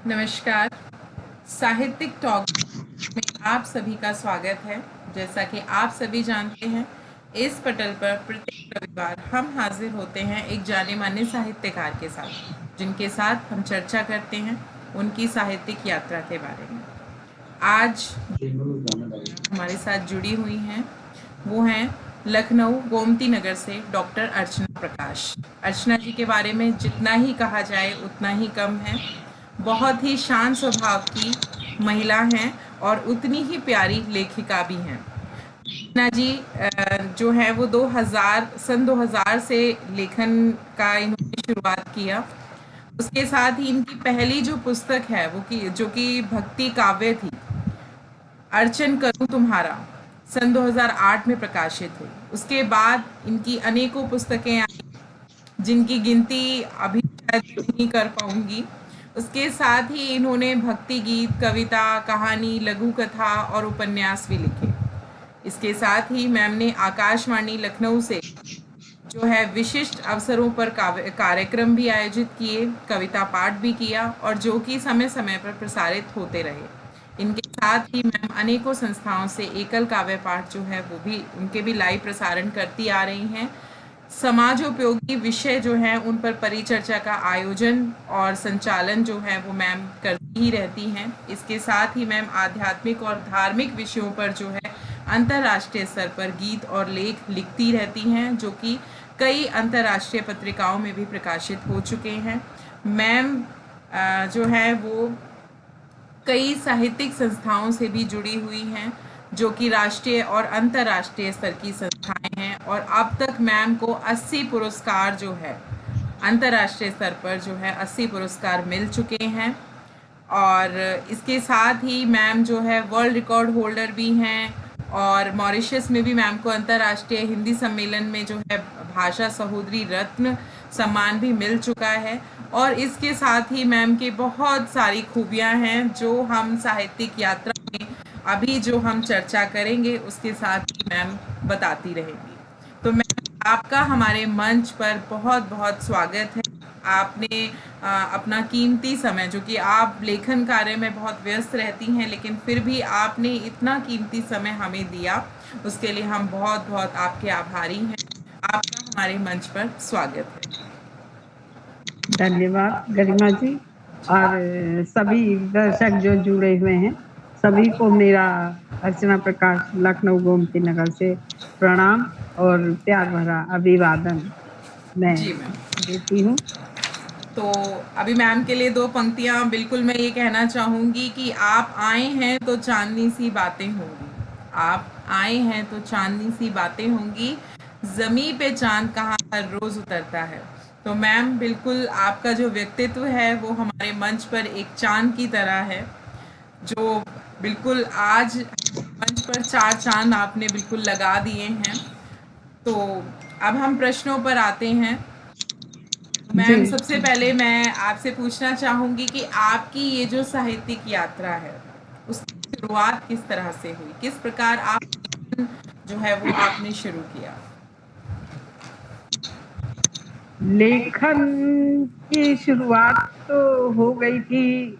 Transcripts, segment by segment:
नमस्कार। साहित्यिक टॉक में आप सभी का स्वागत है। जैसा कि आप सभी जानते हैं, इस पटल पर प्रत्येक रविवार हम हाजिर होते हैं एक जाने माने साहित्यकार के साथ, जिनके साथ हम चर्चा करते हैं उनकी साहित्यिक यात्रा के बारे में। आज हमारे साथ जुड़ी हुई हैं, वो हैं लखनऊ गोमती नगर से डॉक्टर अर्चना प्रकाश। अर्चना जी के बारे में जितना ही कहा जाए उतना ही कम है। बहुत ही शांत स्वभाव की महिला हैं और उतनी ही प्यारी लेखिका भी हैं। अर्चना जी जो है वो 2000 से लेखन का इन्होंने शुरुआत किया। उसके साथ ही इनकी पहली जो पुस्तक है जो कि भक्ति काव्य थी, अर्चन करूं तुम्हारा, सन 2008 में प्रकाशित हुई। उसके बाद इनकी अनेकों पुस्तकें आई, जिनकी गिनती अभी शायद नहीं कर पाऊंगी। उसके साथ ही इन्होंने भक्ति गीत, कविता, कहानी, लघु कथा और उपन्यास भी लिखे। इसके साथ ही मैम ने आकाशवाणी लखनऊ से जो है विशिष्ट अवसरों पर कार्यक्रम भी आयोजित किए, कविता पाठ भी किया और जो कि समय समय पर प्रसारित होते रहे। इनके साथ ही मैम अनेकों संस्थाओं से एकल काव्य पाठ जो है वो भी उनके भी लाइव प्रसारण करती आ रही हैं। समाजोपयोगी विषय जो हैं उन पर परिचर्चा का आयोजन और संचालन जो है वो मैम करती ही रहती हैं। इसके साथ ही मैम आध्यात्मिक और धार्मिक विषयों पर जो है अंतर्राष्ट्रीय स्तर पर गीत और लेख लिखती रहती हैं, जो कि कई अंतर्राष्ट्रीय पत्रिकाओं में भी प्रकाशित हो चुके हैं। मैम जो है वो कई साहित्यिक संस्थाओं से भी जुड़ी हुई हैं, जो कि राष्ट्रीय और अंतर्राष्ट्रीय स्तर की संस्थाएं हैं। और अब तक मैम को 80 पुरस्कार जो है अंतर्राष्ट्रीय स्तर पर जो है 80 पुरस्कार मिल चुके हैं। और इसके साथ ही मैम जो है वर्ल्ड रिकॉर्ड होल्डर भी हैं और मॉरिशस में भी मैम को अंतर्राष्ट्रीय हिंदी सम्मेलन में जो है भाषा सहोदरी रत्न सम्मान भी मिल चुका है। और इसके साथ ही मैम की बहुत सारी खूबियां हैं जो हम साहित्यिक यात्रा में अभी जो हम चर्चा करेंगे उसके साथ ही मैम बताती रहेंगी। तो मैम आपका हमारे मंच पर बहुत बहुत स्वागत है। आपने अपना कीमती समय, जो कि आप लेखन कार्य में बहुत व्यस्त रहती हैं, लेकिन फिर भी आपने इतना कीमती समय हमें दिया, उसके लिए हम बहुत बहुत आपके आभारी हैं। आपका हमारे मंच पर स्वागत है। धन्यवाद गरिमा जी और सभी दर्शक जो जुड़े हुए हैं, सभी को मेरा अर्चना प्रकाश लखनऊ गोमती नगर से प्रणाम और प्यार भरा अभिवादन मैं देती हूँ। तो अभी मैम के लिए 2 पंक्तियां बिल्कुल मैं ये कहना चाहूँगी कि आप आए हैं तो चांदनी सी बातें होंगी। आप आए हैं तो चांदनी सी बातें होंगी, ज़मीं पे चांद कहाँ हर रोज़ उतरता है। तो मैम बिल्कुल आपका जो व्यक्तित्व है वो हमारे मंच पर एक चांद की तरह है, जो बिल्कुल आज मंच पर 4 चांद आपने बिल्कुल लगा दिए हैं। तो अब हम प्रश्नों पर आते हैं। मैम सबसे पहले मैं आपसे पूछना चाहूंगी कि आपकी ये जो साहित्यिक यात्रा है उसकी शुरुआत किस तरह से हुई, किस प्रकार आप जो है वो आपने शुरू किया? लेखन की शुरुआत तो हो गई थी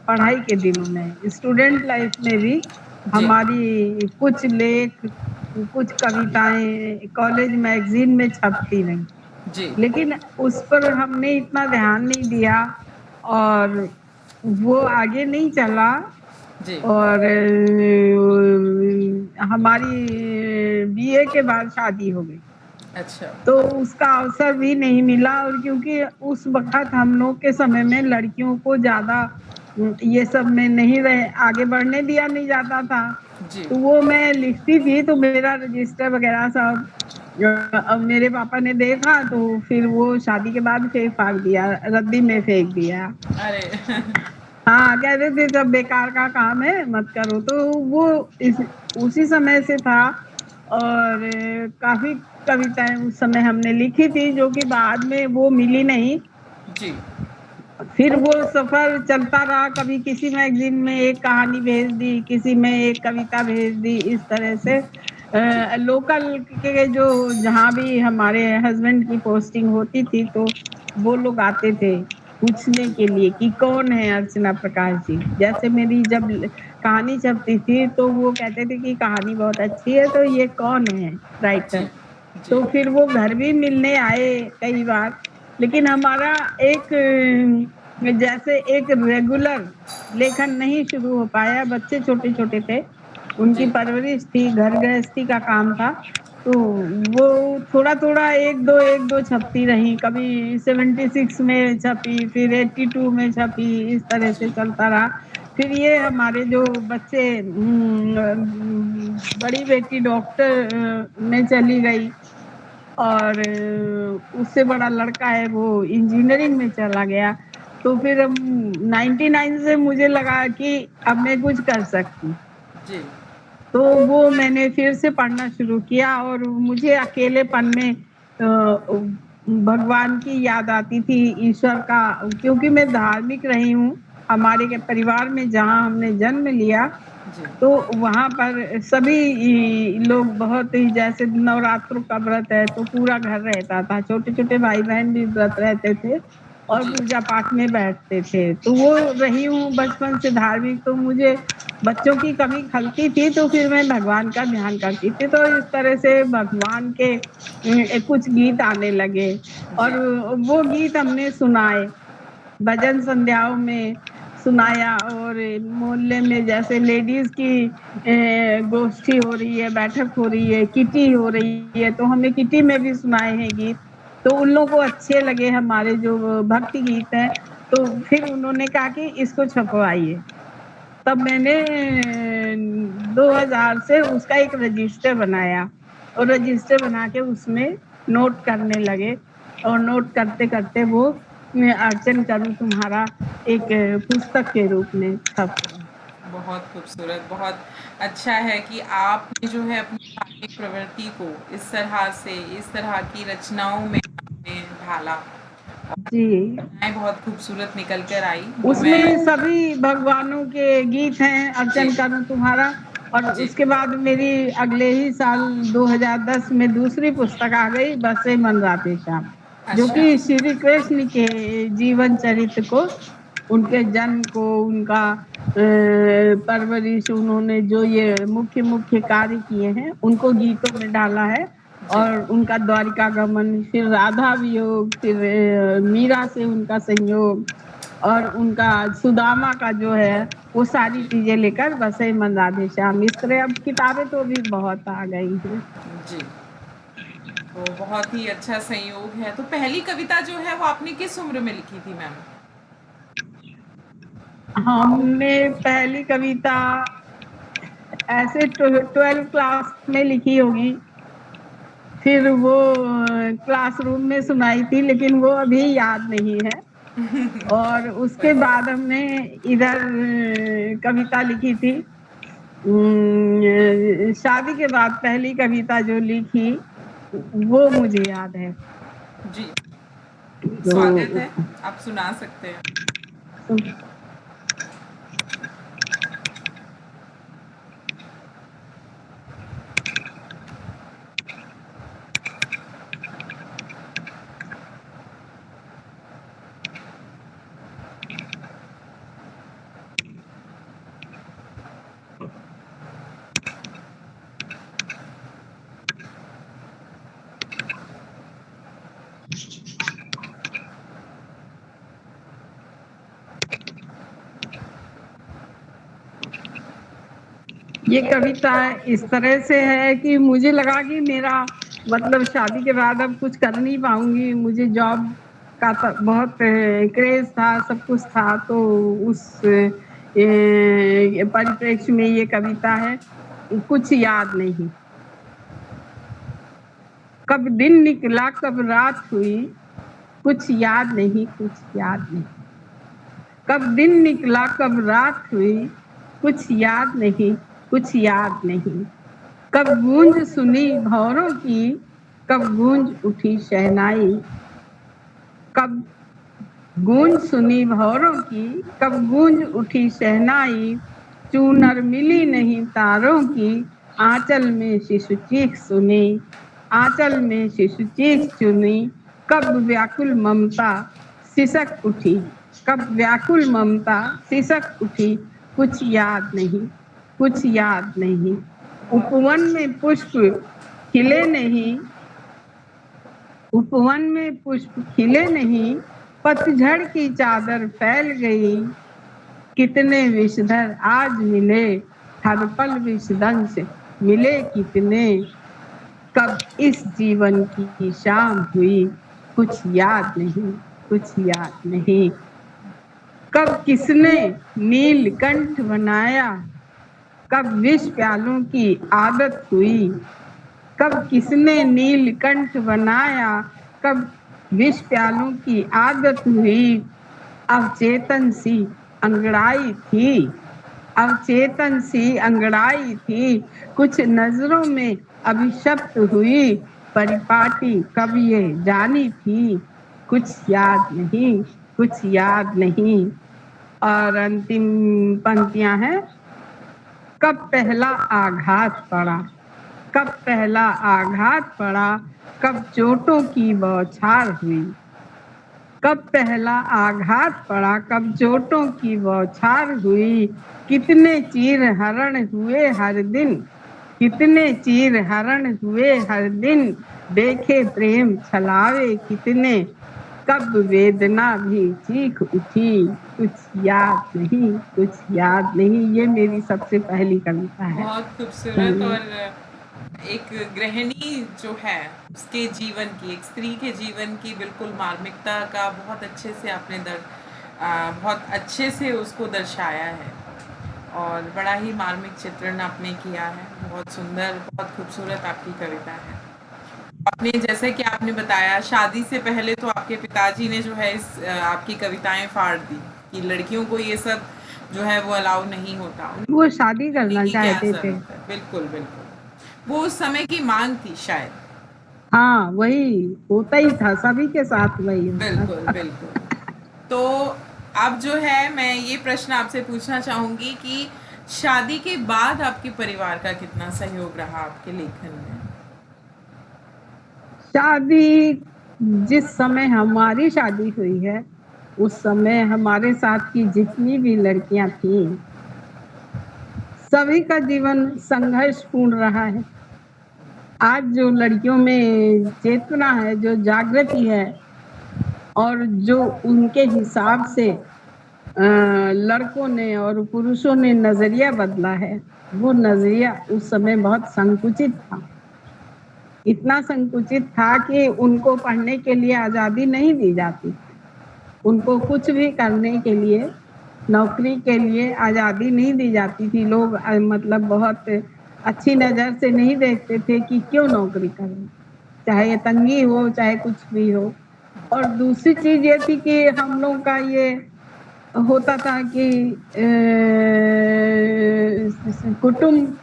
पढ़ाई के दिनों में, स्टूडेंट लाइफ में भी हमारी कुछ लेख, कुछ कविताएं कॉलेज मैगजीन में छपती रहीं, लेकिन उस पर हमने इतना ध्यान नहीं दिया और वो आगे नहीं चला। और हमारी बीए के बाद शादी हो गई। अच्छा। तो उसका अवसर भी नहीं मिला, और क्योंकि उस वक्त हम लोग के समय में लड़कियों को ज्यादा ये सब में नहीं रहे, आगे बढ़ने दिया नहीं जाता था। तो वो मैं लिखती थी तो मेरा रजिस्टर वगैरह सब अब मेरे पापा ने देखा तो फिर वो शादी के बाद फेंक फाक दिया, रद्दी में फेंक दिया। अरे हाँ, कहते थे सब बेकार का काम है, मत करो। तो वो उसी समय से था और काफी कविताएं उस समय हमने लिखी थी जो कि बाद में वो मिली नहीं। जी। फिर वो सफर चलता रहा, कभी किसी मैगजीन में एक कहानी भेज दी, किसी में एक कविता भेज दी, इस तरह से लोकल के जो जहाँ भी हमारे हस्बैंड की पोस्टिंग होती थी तो वो लोग आते थे पूछने के लिए कि कौन है अर्चना प्रकाश जी। जैसे मेरी जब कहानी छपती थी तो वो कहते थे कि कहानी बहुत अच्छी है, तो ये कौन है जी राइटर। जी तो फिर वो घर भी मिलने आए कई बार, लेकिन हमारा एक जैसे एक रेगुलर लेखन नहीं शुरू हो पाया। बच्चे छोटे छोटे थे, उनकी जी परवरिश थी, घर गृहस्थी का काम था, तो वो थोड़ा थोड़ा एक दो छपती रही। कभी 76 में छपी, फिर 82 में छपी, इस तरह से जी चलता रहा। फिर ये हमारे जो बच्चे बड़ी बेटी डॉक्टर में चली गई, और उससे बड़ा लड़का है वो इंजीनियरिंग में चला गया। तो फिर हम 99 से मुझे लगा कि अब मैं कुछ कर सकती, जी तो वो मैंने फिर से पढ़ना शुरू किया। और मुझे अकेलेपन में भगवान की याद आती थी, ईश्वर का, क्योंकि मैं धार्मिक रही हूँ। हमारे के परिवार में जहाँ हमने जन्म लिया, जी तो वहां पर सभी लोग बहुत ही, जैसे नवरात्रों का व्रत है तो पूरा घर रहता था, छोटे छोटे भाई बहन भी व्रत रहते थे और जी पूजा पाठ में बैठते थे। तो वो रही हूँ बचपन से धार्मिक, तो मुझे बच्चों की कमी खलती थी, तो फिर मैं भगवान का ध्यान करती थी। तो इस तरह से भगवान के कुछ गीत आने लगे, जी और वो गीत हमने सुनाए, भजन संध्याओं में सुनाया। और मोहल्ले में जैसे लेडीज की गोष्ठी हो रही है, बैठक हो रही है, किटी हो रही है, तो हमने किटी में भी सुनाए हैं गीत। तो उन लोगों को अच्छे लगे हमारे जो भक्ति गीत हैं, तो फिर उन्होंने कहा कि इसको छपवाइए। तब मैंने 2000 से उसका एक रजिस्टर बनाया, और रजिस्टर बना के उसमें नोट करने लगे, और नोट करते करते वो अर्चन करूं तुम्हारा एक पुस्तक के रूप में छप गया। बहुत खूबसूरत, बहुत अच्छा है कि आपने जो है अपनी धार्मिक प्रवृत्ति को इस तरह से, इस तरह की रचनाओं में आपने ढाला। जी, रचनाएं बहुत खूबसूरत निकल कर आई, वो मैं उसमें सभी भगवानों के गीत हैं, जी अर्चन करूं तुम्हारा। और जी उसके बाद मेरी अगले ही साल 2010 में दूसरी पुस्तक आ गई, बसे मन राधे श्याम, जो अच्छा कि श्री कृष्ण के जीवन चरित्र को, उनके जन्म को, उनका परवरिश, उन्होंने जो ये मुख्य मुख्य कार्य किए हैं उनको गीतों में डाला है। जी और उनका द्वारिका गमन, फिर राधा वियोग, फिर मीरा से उनका संयोग, और उनका सुदामा का जो है, वो सारी जी चीजें लेकर बसे मन राधे श्याम। इस तरह अब किताबें तो भी बहुत आ गई हैं। जी तो बहुत ही अच्छा संयोग है। तो पहली कविता जो है वो आपने किस उम्र में लिखी थी मैम? हमने पहली कविता ऐसे 12 क्लास में लिखी होगी, फिर वो क्लासरूम में सुनाई थी, लेकिन वो अभी याद नहीं है। और उसके बाद हमने इधर कविता लिखी थी। शादी के बाद पहली कविता जो लिखी वो मुझे याद है। जी स्वागत तो है, आप सुना सकते हैं। ये कविता इस तरह से है कि मुझे लगा कि मेरा मतलब शादी के बाद अब कुछ कर नहीं पाऊंगी, मुझे जॉब का बहुत क्रेज था, सब कुछ था। तो उस परिप्रेक्ष्य में ये कविता है। कुछ याद नहीं, कब दिन निकला कब रात हुई, कुछ याद नहीं, कुछ याद नहीं। कब दिन निकला कब रात हुई, कुछ याद नहीं, कुछ याद नहीं। कब गूंज सुनी भौरों की, कब गूंज उठी शहनाई। कब गूंज सुनी भौरों की, कब गूंज उठी शहनाई। चूनर मिली नहीं तारों की, आंचल में शिशु चीख सुनी। आंचल में शिशु चीख सुनी। कब व्याकुल ममता सिसक उठी, कब व्याकुल ममता सिसक उठी, कुछ याद नहीं, कुछ याद नहीं। उपवन में पुष्प खिले नहीं, उपवन में पुष्प खिले नहीं, पतझड़ की चादर फैल गई। कितने विषधर आज मिले, हर पल विषदंश मिले कितने। कब इस जीवन की शाम हुई, कुछ याद नहीं, कुछ याद नहीं। कब किसने नीलकंठ बनाया, कब विष प्यालों की आदत हुई। कब किसने नीलकंठ बनाया, कब विष प्यालों की आदत हुई। अवचेतन सी अंगड़ाई थी, अवचेतन सी अंगड़ाई थी, कुछ नजरों में अभिशप्त हुई। परिपाटी कब ये जानी थी, कुछ याद नहीं, कुछ याद नहीं। और अंतिम पंक्तियां हैं। कब पहला आघात पड़ा, कब पहला आघात पड़ा, कब चोटों की बौछार हुई। कब पहला आघात पड़ा, कब चोटों की बौछार हुई। कितने चीर हरण हुए हर दिन, कितने चीर हरण हुए हर दिन। देखे प्रेम छलावे कितने, कब वेदना भी चीख उठी। कुछ याद नहीं, कुछ याद नहीं। ये मेरी सबसे पहली कविता है। बहुत खूबसूरत। और एक गृहिणी जो है उसके जीवन की, एक स्त्री के जीवन की बिल्कुल मार्मिकता का बहुत अच्छे से आपने बहुत अच्छे से उसको दर्शाया है। और बड़ा ही मार्मिक चित्रण आपने किया है। बहुत सुंदर, बहुत खूबसूरत आपकी कविता है। आपने जैसे कि आपने बताया, शादी से पहले तो आपके पिताजी ने जो है इस आपकी कविताएं फाड़ दी कि लड़कियों को ये सब जो है वो अलाउ नहीं होता, उन्हें वो शादी करने करना की क्या चाहते थे। जरूरत है। बिल्कुल बिल्कुल, वो उस समय की मांग थी शायद। हाँ, वही होता ही था, सभी के साथ वही होता बिल्कुल था। बिल्कुल। तो अब जो है मैं ये प्रश्न आपसे पूछना चाहूंगी कि शादी के बाद आपके परिवार का कितना सहयोग रहा आपके लेखन में? शादी, जिस समय हमारी शादी हुई है उस समय हमारे साथ की जितनी भी लड़कियां थी, सभी का जीवन संघर्षपूर्ण रहा है। आज जो लड़कियों में चेतना है, जो जागृति है, और जो उनके हिसाब से लड़कों ने और पुरुषों ने नजरिया बदला है, वो नजरिया उस समय बहुत संकुचित था। इतना संकुचित था कि उनको पढ़ने के लिए आजादी नहीं दी जाती, उनको कुछ भी करने के लिए, नौकरी के लिए आजादी नहीं दी जाती थी। लोग मतलब बहुत अच्छी नजर से नहीं देखते थे कि क्यों नौकरी करें, चाहे ये तंगी हो चाहे कुछ भी हो। और दूसरी चीज ये थी कि हम लोग का ये होता था कि कुटुंब,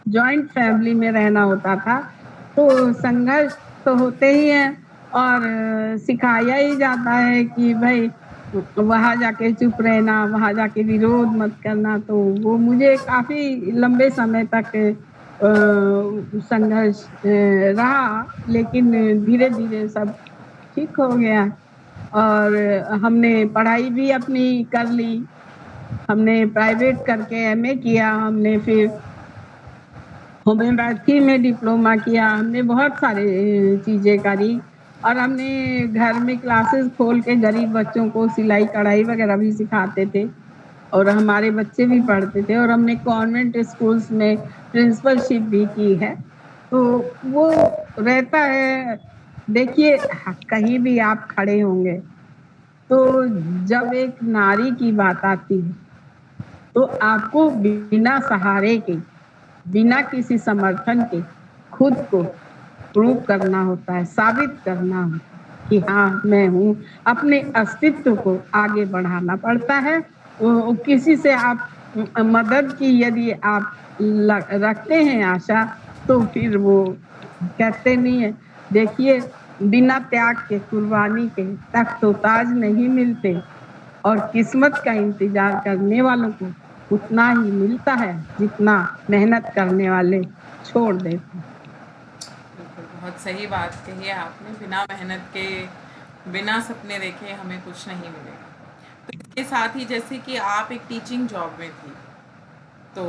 जॉइंट फैमिली में रहना होता था, तो संघर्ष तो होते ही हैं। और सिखाया ही जाता है कि भाई वहां जाके चुप रहना, वहां जाके विरोध मत करना। तो वो मुझे काफी लंबे समय तक संघर्ष रहा, लेकिन धीरे धीरे सब ठीक हो गया। और हमने पढ़ाई भी अपनी कर ली, हमने प्राइवेट करके एमए किया, हमने फिर होम्योपैथी में डिप्लोमा किया, हमने बहुत सारे चीजें करी। और हमने घर में क्लासेस खोल के गरीब बच्चों को सिलाई कढ़ाई वगैरह भी सिखाते थे, और हमारे बच्चे भी पढ़ते थे। और हमने कॉन्वेंट स्कूल्स में प्रिंसिपलशिप भी की है। तो वो रहता है। देखिए, कहीं भी आप खड़े होंगे तो जब एक नारी की बात आती है तो आपको बिना सहारे के, बिना किसी समर्थन के खुद को प्रूव करना होता है, साबित करना होता है कि हाँ मैं हूँ। अपने अस्तित्व को आगे बढ़ाना पड़ता है। किसी से आप मदद की यदि आप रखते हैं आशा, तो फिर वो कहते नहीं है। देखिए, बिना त्याग के, कुर्बानी के तख्त तो ताज नहीं मिलते, और किस्मत का इंतजार करने वालों को उतना ही मिलता है जितना मेहनत करने वाले छोड़ देते हैं। बिल्कुल, बहुत सही बात कही है आपने। बिना मेहनत के बिना सपने देखे हमें कुछ नहीं मिलेगा। तो इसके साथ ही जैसे कि आप एक टीचिंग जॉब में थी, तो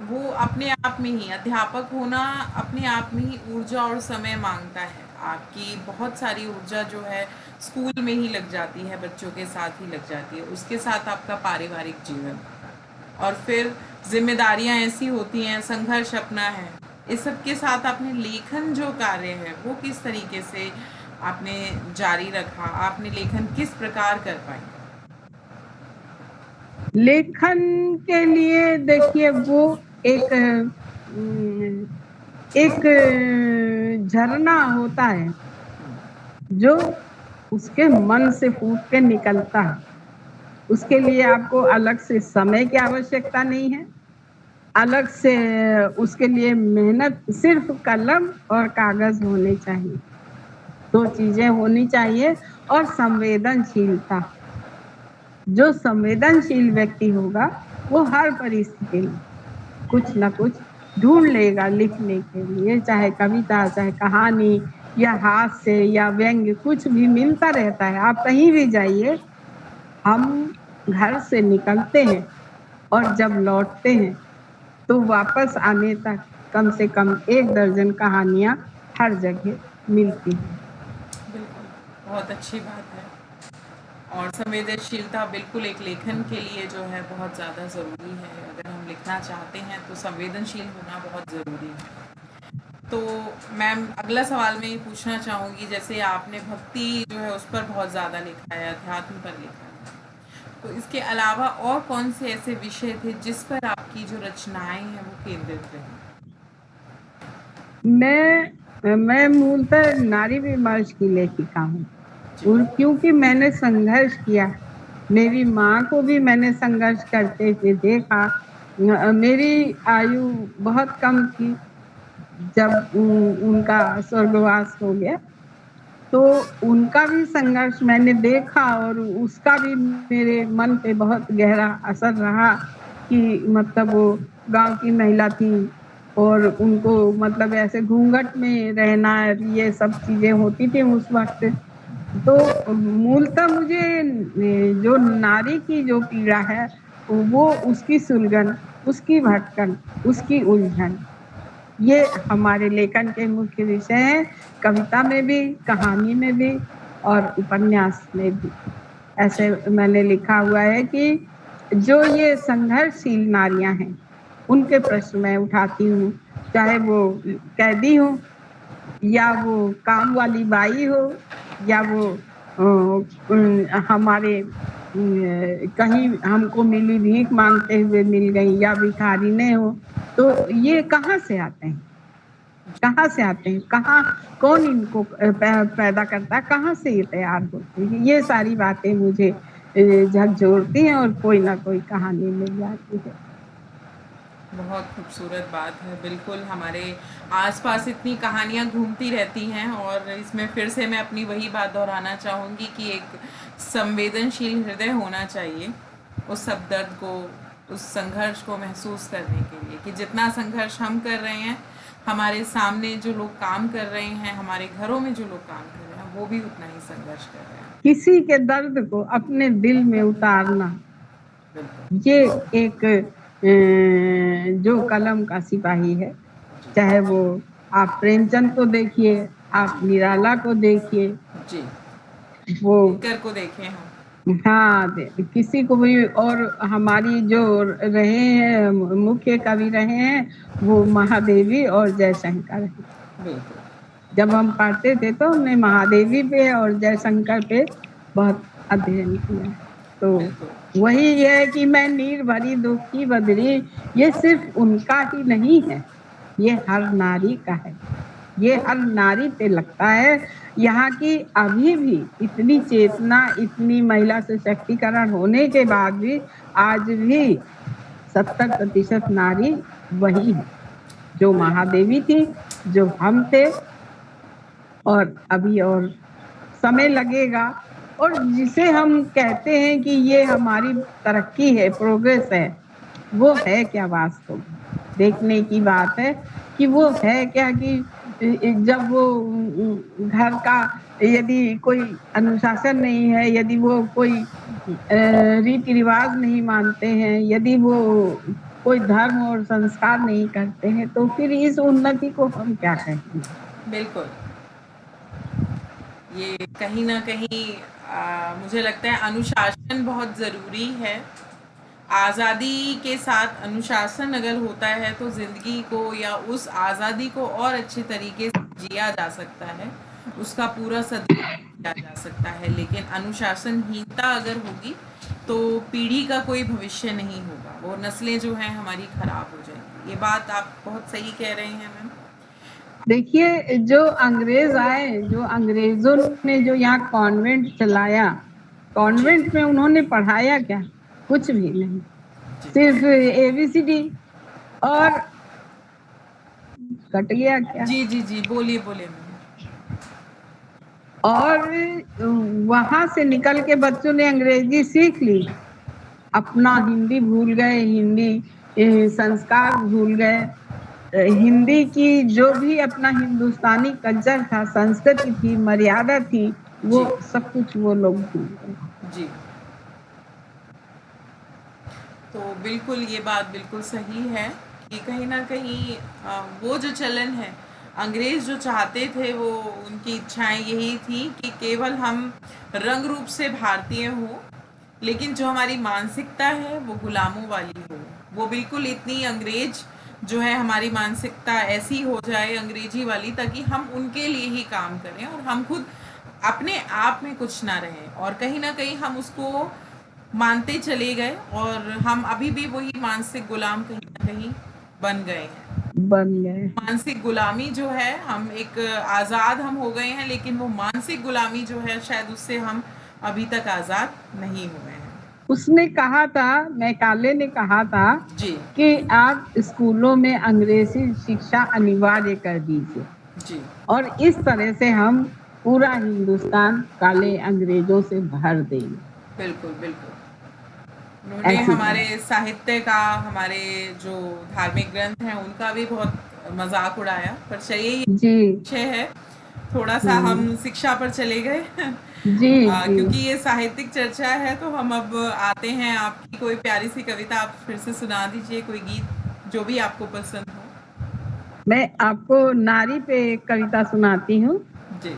वो अपने आप में ही अध्यापक होना अपने आप में ही ऊर्जा और समय मांगता है। आपकी बहुत सारी ऊर्जा जो है स्कूल में ही लग जाती है, बच्चों के साथ ही लग जाती है, उसके साथ आपका पारिवारिक जीवन, और फिर जिम्मेदारियां ऐसी होती हैं, संघर्ष अपना है। इस सब के साथ आपने लेखन जो कार्य है वो किस तरीके से आपने जारी रखा, आपने लेखन किस प्रकार कर पाई? लेखन के लिए देखिए वो एक एक झरना होता है जो उसके मन से फूट के निकलता है। उसके लिए आपको अलग से समय की आवश्यकता नहीं है, अलग से उसके लिए मेहनत, सिर्फ कलम और कागज होने चाहिए, 2 चीजें होनी चाहिए, और संवेदनशीलता। जो संवेदनशील व्यक्ति होगा वो हर परिस्थिति में कुछ ना कुछ ढूंढ लेगा लिखने के लिए, चाहे कविता, चाहे कहानी, या हास्य या व्यंग्य, कुछ भी मिलता रहता है। आप कहीं भी जाइए, हम घर से निकलते हैं और जब लौटते हैं तो वापस आने तक कम से कम 1 दर्जन कहानियां हर जगह मिलती हैं। बिल्कुल, बहुत अच्छी बात है। और संवेदनशीलता बिल्कुल एक लेखन के लिए जो है बहुत ज़्यादा ज़रूरी है। अगर हम लिखना चाहते हैं तो संवेदनशील होना बहुत ज़रूरी है। तो मैम, अगला सवाल मैं ये पूछना चाहूँगी, जैसे आपने भक्ति जो है उस पर बहुत ज़्यादा लिखा है, अध्यात्म पर लिखा है, तो इसके अलावा और कौन से ऐसे विषय थे जिस पर आपकी जो रचनाएं हैं वो केंद्रित रही? मैं मूलतः नारी विमर्श की लेखिका हूँ, और क्योंकि मैंने संघर्ष किया, मेरी माँ को भी मैंने संघर्ष करते हुए देखा। मेरी आयु बहुत कम थी जब उनका स्वर्गवास हो गया, तो उनका भी संघर्ष मैंने देखा, और उसका भी मेरे मन पे बहुत गहरा असर रहा कि मतलब वो गांव की महिला थी और उनको मतलब ऐसे घूंघट में रहना, ये सब चीजें होती थी उस वक्त। तो मूलतः मुझे जो नारी की जो पीड़ा है, वो उसकी सुलगन, उसकी भटकन, उसकी उलझन, ये हमारे लेखन के मुख्य विषय हैं। कविता में भी, कहानी में भी और उपन्यास में भी। ऐसे मैंने लिखा हुआ है कि जो ये संघर्षशील नारियां हैं, उनके प्रश्न मैं उठाती हूँ, चाहे वो कैदी हो, या वो काम वाली बाई हो, या वो हमारे कहीं हमको मिली भीख मांगते हुए मिल गई, या भिखारी ने हो। तो ये कहाँ से आते हैं, कहाँ से आते हैं, कहाँ, कौन इनको पैदा करता है, कहाँ से ये तैयार होते हैं? ये सारी बातें मुझे झकझोरती हैं और कोई ना कोई कहानी मिल जाती है। बहुत खूबसूरत बात है। बिल्कुल, हमारे आसपास इतनी कहानियाँ घूमती रहती हैं, और इसमें फिर से मैं अपनी वही बात दोहराना चाहूँगी कि एक संवेदनशील हृदय होना चाहिए उस सब दर्द को, उस संघर्ष को महसूस करने के लिए, कि जितना संघर्ष हम कर रहे हैं, हमारे सामने जो लोग काम कर रहे हैं, हमारे घरों में जो लोग काम कर रहे हैं, वो भी उतना ही संघर्ष कर रहे हैं। किसी के दर्द को अपने दिल में उतारना, बिल्कुल। ये एक जो कलम का सिपाही है, चाहे वो आप प्रेमचंद को देखिए, आप निराला को देखिए, जी, वो कर को देखें हम। हाँ, किसी को भी, और हमारी जो रहे हैं मुख्य कवि रहे हैं, वो महादेवी और जयशंकर हैं। बिल्कुल। जब हम पढ़ते थे तो हमने महादेवी पे और जयशंकर पे बहुत अध्ययन किया। तो बिल्कुल। वही है कि मैं नीर भरी दुख की बदरी, ये सिर्फ उनका ही नहीं है, ये हर नारी का है। ये हर नारी पे लगता है। यहाँ की अभी भी इतनी चेतना, इतनी महिला सशक्तिकरण होने के बाद भी आज भी 70% नारी वही है, जो महादेवी थी, जो हम थे, और अभी और समय लगेगा। और जिसे हम कहते हैं कि ये हमारी तरक्की है, प्रोग्रेस है, वो है क्या वास्तव में? देखने की बात है कि वो है क्या, कि जब वो घर का यदि कोई अनुशासन नहीं है, यदि वो कोई रीति रिवाज नहीं मानते हैं, यदि वो कोई धर्म और संस्कार नहीं करते हैं, तो फिर इस उन्नति को हम क्या कहेंगे? बिल्कुल, ये कहीं ना कहीं मुझे लगता है अनुशासन बहुत ज़रूरी है। आज़ादी के साथ अनुशासन अगर होता है तो ज़िंदगी को या उस आज़ादी को और अच्छे तरीके से जिया जा सकता है, उसका पूरा सदुपयोग किया जा सकता है। लेकिन अनुशासनहीनता अगर होगी तो पीढ़ी का कोई भविष्य नहीं होगा, वो नस्लें जो हैं हमारी खराब हो जाएंगी। ये बात आप बहुत सही कह रहे हैं मैम। देखिए, जो अंग्रेज आए, जो अंग्रेजों ने जो यहाँ कॉन्वेंट चलाया, कॉन्वेंट में उन्होंने पढ़ाया क्या? कुछ भी नहीं, सिर्फ ABCD। और कट गया क्या? जी जी जी, बोलिए बोलिए मैम। और वहां से निकल के बच्चों ने अंग्रेजी सीख ली, अपना हिंदी भूल गए, हिंदी संस्कार भूल गए, हिंदी की जो भी अपना हिंदुस्तानी कल्चर था, संस्कृति थी, मर्यादा थी, वो सब कुछ वो लोग भूल गए। जी, तो बिल्कुल ये बात बिल्कुल सही है कि कहीं ना कहीं वो जो चलन है, अंग्रेज जो चाहते थे, वो उनकी इच्छाएं यही थी कि केवल हम रंग रूप से भारतीय हो, लेकिन जो हमारी मानसिकता है वो गुलामों वाली हो। वो बिल्कुल इतनी अंग्रेज जो है, हमारी मानसिकता ऐसी हो जाए अंग्रेजी वाली, ताकि हम उनके लिए ही काम करें और हम खुद अपने आप में कुछ ना रहें। और कहीं ना कहीं हम उसको मानते चले गए और हम अभी भी वही मानसिक गुलाम कहीं ना कहीं बन गए हैं। बन गए। मानसिक गुलामी जो है, हम एक आज़ाद हम हो गए हैं, लेकिन वो मानसिक गुलामी जो है शायद उससे हम अभी तक आज़ाद नहीं हुए हैं। उसने कहा था, मैकाले ने कहा था जी कि आप स्कूलों में अंग्रेजी शिक्षा अनिवार्य कर दीजिए, जी, और इस तरह से हम पूरा हिंदुस्तान काले अंग्रेजों से भर देंगे। बिल्कुल बिल्कुल। उन्होंने हमारे साहित्य का, हमारे जो धार्मिक ग्रंथ हैं उनका भी बहुत मजाक उड़ाया। पर चलिए, ये जी विषय है, थोड़ा सा हम शिक्षा पर चले गए। जी जी। क्योंकि ये साहित्यिक चर्चा है, तो हम अब आते हैं, आपकी कोई प्यारी सी कविता आप फिर से सुना दीजिए, कोई गीत जो भी आपको पसंद हो। मैं आपको नारी पे एक कविता सुनाती हूँ। जी।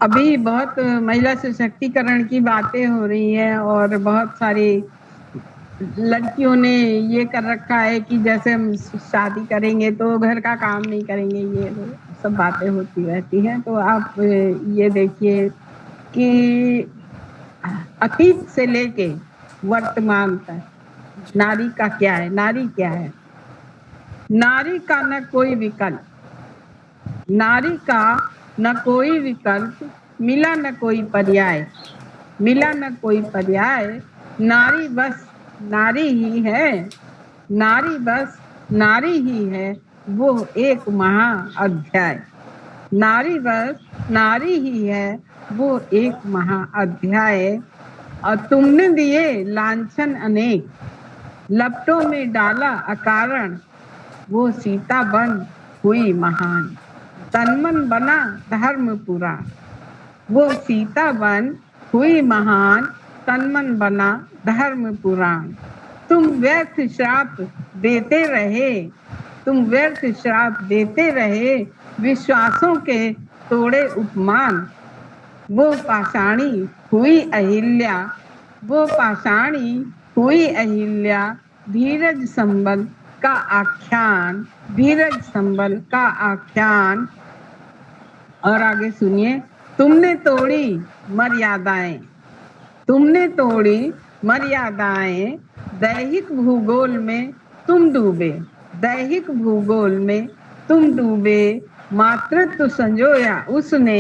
अभी बहुत महिला सशक्तिकरण की बातें हो रही हैं, और बहुत सारी लड़कियों ने ये कर रखा है कि जैसे हम शादी करेंगे तो घर का काम नहीं करेंगे, ये वो सब बातें होती रहती हैं। तो आप ये देखिए कि अतीत से लेके वर्तमान तक नारी का क्या है, नारी क्या है। नारी का न कोई विकल्प, नारी का न कोई विकल्प, मिला न कोई पर्याय, मिला न कोई पर्याय, नारी बस नारी ही है, नारी बस नारी ही है, वो एक महा अध्याय, नारी बस नारी ही है, वो एक महा अध्याय। और तुमने दिए लांछन अनेक, लपटों में डाला अकारण, वो सीता बन हुई महान, तनमन बना धर्म पुराण, वो सीता बन हुई महान, तनमन बना धर्म पुराण। तुम व्यर्थ श्राप देते रहे, तुम व्यर्थ श्राप देते रहे, विश्वासों के तोड़े उपमान, वो पाषाणी हुई अहिल्या, वो पाषाणी हुई अहिल्या, धीरज संबल का आख्यान, धीरज संबल का आख्यान। और आगे सुनिए, तुमने तोड़ी मर्यादाएं, तुमने तोड़ी मर्यादाएं, दैहिक भूगोल में तुम डूबे, दैहिक भूगोल में तुम डूबे, मातृत्व संजोया उसने,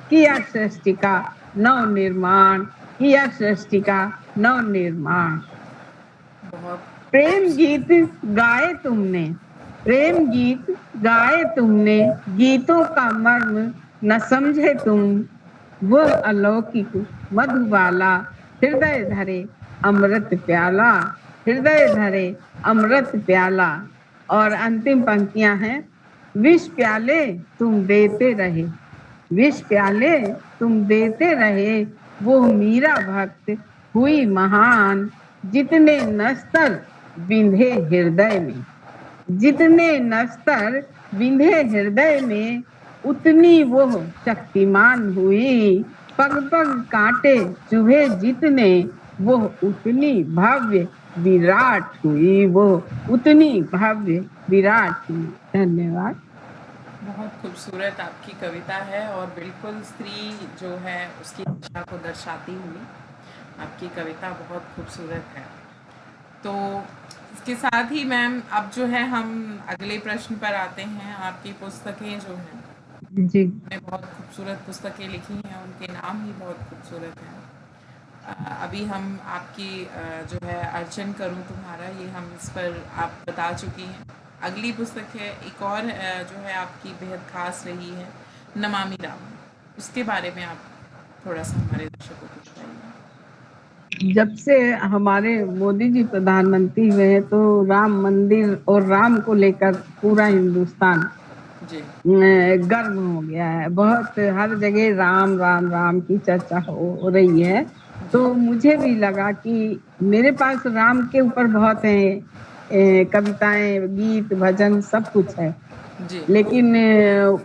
किया सृष्टि का नव निर्माण, किया सृष्टि का नव निर्माण। बहुत प्रेम गीत गाए तुमने, प्रेम गीत गाए तुमने, गीतों का मर्म न समझे तुम। वो अलौकिक मधुबाला, हृदय धरे अमृत प्याला, हृदय धरे अमृत प्याला। और अंतिम पंक्तियां हैं, विष प्याले तुम देते रहे, विष प्याले तुम देते रहे। वो मीरा भक्त हुई महान, जितने नस्तर बिंधे हृदय में, जितने नस्तर बिंधे हृदय में, उतनी वो शक्तिमान हुई। पग पग कांटे चुभे जितने, वो उतनी भव्य विराट हुई, वो उतनी भव्य विराट हुई। धन्यवाद। बहुत खूबसूरत आपकी कविता है और बिल्कुल स्त्री जो है उसकी इच्छा को दर्शाती हुई आपकी कविता बहुत खूबसूरत है। तो इसके साथ ही मैम अब जो है हम अगले प्रश्न पर आते हैं। आपकी पुस्तकें जो हैं, जी आपने बहुत खूबसूरत पुस्तकें लिखी हैं, उनके नाम ही बहुत खूबसूरत हैं। अभी हम आपकी जो है अर्चन करूं तुम्हारा, ये हम इस पर आप बता चुकी हैं। अगली पुस्तक है एक और जो है आपकी बेहद खास रही है, नमामि रावण। उसके बारे में आप थोड़ा सा हमारे दर्शकों को बताइए। जब से हमारे मोदी जी प्रधानमंत्री हुए हैं तो राम मंदिर और राम को लेकर पूरा हिंदुस्तान जी गर्व हो गया है। बहुत हर जगह राम राम राम की चर्चा हो रही है। तो मुझे भी लगा कि मेरे पास राम के ऊपर बहुत है, कविताएं, गीत, भजन सब कुछ है। जी लेकिन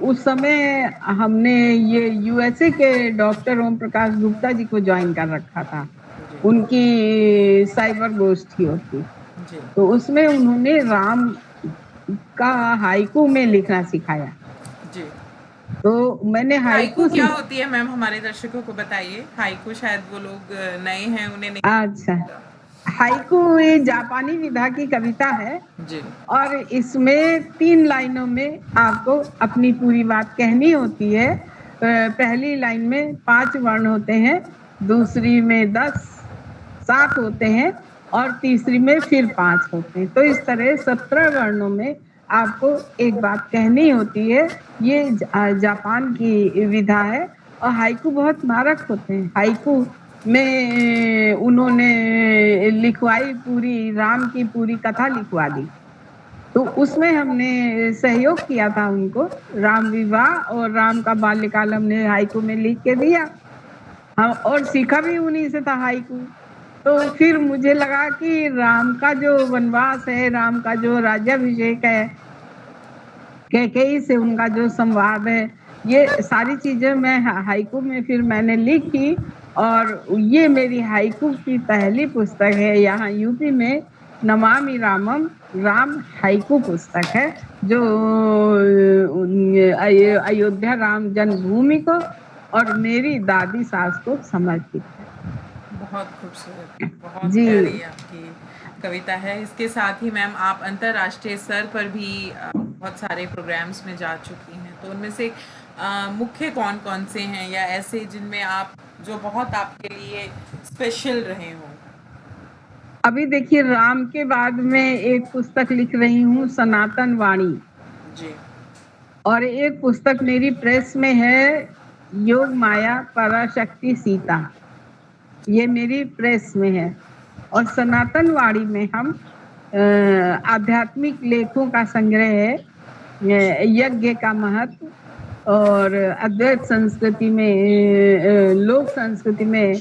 उस समय हमने ये यूएसए के डॉक्टर ओम प्रकाश गुप्ता जी को ज्वाइन कर रखा था। जी उनकी साइबर गोष्ठी होती, जी तो उसमें उन्होंने राम का हाइकू में लिखना सिखाया। जी। तो मैंने हाइकू हाइकू क्या होती है मैम, हमारे दर्शकों को बताइए। हाइकू शायद वो लोग नए हैं, उन्हें नहीं। अच्छा, हाइकू ये जापानी विधा की कविता है जी और इसमें 3 लाइनों में आपको अपनी पूरी बात कहनी होती है। पहली लाइन में 5 वर्ण होते हैं, दूसरी में 10, 7 होते हैं और तीसरी में फिर 5 होते हैं। तो इस तरह 17 वर्णों में आपको एक बात कहनी होती है। ये जापान की विधा है और हाइकू बहुत मारक होते हैं। हाइकू में उन्होंने लिखवाई, पूरी राम की पूरी कथा लिखवा दी। तो उसमें हमने सहयोग किया था उनको। राम विवाह और राम का बाल्यकाल हमने हाइकू में लिख के दिया। हाँ, और सीखा भी उन्हीं से था हाइकू। तो फिर मुझे लगा कि राम का जो वनवास है, राम का जो राज्याभिषेक है, कैकेयी से उनका जो संवाद है, ये सारी चीजें मैं हाइकू में फिर मैंने लिखी। और ये मेरी हाइकू की पहली पुस्तक है यहाँ यूपी में। नमामि रामम राम हाइकू पुस्तक है, जो अयोध्या राम जन्मभूमि को और मेरी दादी सास को समर्पित है। बहुत खूबसूरत, बहुत जी प्यारी आपकी कविता है। इसके साथ ही मैम आप अंतर्राष्ट्रीय स्तर पर भी बहुत सारे प्रोग्राम्स में जा चुकी हैं। तो उनमें से मुख्य कौन कौन से हैं, या ऐसे जिनमें आप जो बहुत आपके लिए स्पेशल रहे हों? अभी देखिए, राम के बाद में एक पुस्तक लिख रही हूँ, सनातन वाणी। जी और एक पुस्तक मेरी प्रेस में है, योग माया पराशक्ति सीता। ये मेरी प्रेस में है। और सनातन वाणी में हम आध्यात्मिक लेखों का संग्रह है, यज्ञ का महत्व और अद्वैत संस्कृति में, लोक संस्कृति में